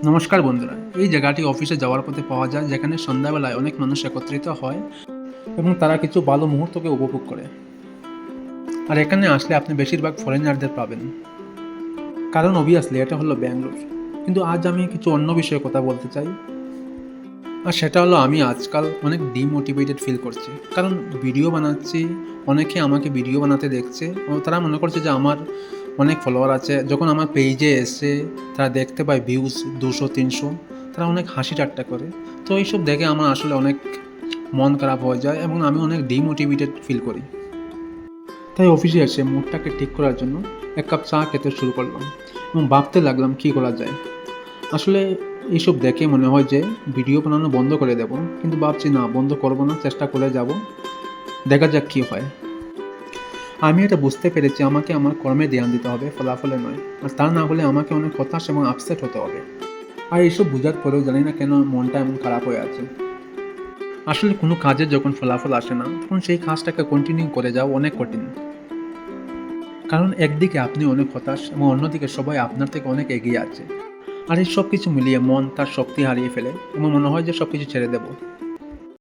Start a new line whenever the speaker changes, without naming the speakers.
নমস্কার বন্ধুরা, এই জায়গাটি অফিসে যাওয়ার পথে পাওয়া যায়, যেখানে সন্ধ্যাবেলায় অনেক মানুষ একত্রিত হয় এবং তারা কিছু ভালো মুহূর্তকে উপভোগ করে। আর এখানে আসলে আপনি বেশিরভাগ ফরেনারদের পাবেন, কারণ অবভিয়াসলি এটা হলো ব্যাঙ্গালোর। কিন্তু আজ আমি কিছু অন্য বিষয়ে কথা বলতে চাই, আর সেটা হলো আমি আজকাল অনেক ডিমোটিভেটেড ফিল করছি। কারণ ভিডিও বানাচ্ছি, অনেকে আমাকে ভিডিও বানাতে দেখছে ও তারা মনে করছে যে আমার অনেক ফলোয়ার আছে। যখন আমার পেজে এসে তারা দেখতে পায় ভিউজ 200-300, তারা অনেক হাসি ঠাট্টা করে। তো এইসব দেখে আমার আসলে অনেক মন খারাপ হয়ে যায় এবং আমি অনেক ডিমোটিভেটেড ফিল করি। তাই অফিসে এসে মুডটাকে ঠিক করার জন্য এক কাপ চা খেতে শুরু করলাম এবং ভাবতে লাগলাম কী করা যায়। আসলে এইসব দেখে মনে হয় যে ভিডিও বানানো বন্ধ করে দেব, কিন্তু ভাবছি না, বন্ধ করব না, চেষ্টা করে যাব, দেখা যাক কী হয়। আমি এটা বুঝতে পেরেছি আমাকে আমার কর্মে ধ্যান দিতে হবে, ফলাফলে নয়। আর তা না হলে আমাকে অনেক হতাশ এবং আপসেট হতে হবে। আর এইসব বোঝার পরেও জানি না কেন মনটা এমন খারাপ হয়ে আছে। আসলে কোনো কাজের যখন ফলাফল আসে না, তখন সেই কাজটাকে কন্টিনিউ করে যাওয়া অনেক কঠিন। কারণ একদিকে আপনি অনেক হতাশ এবং অন্যদিকে সবাই আপনার থেকে অনেক এগিয়ে আছে। আর এই সব কিছু মিলিয়ে মন তার শক্তি হারিয়ে ফেলে এবং মনে হয় যে সব কিছু ছেড়ে দেব।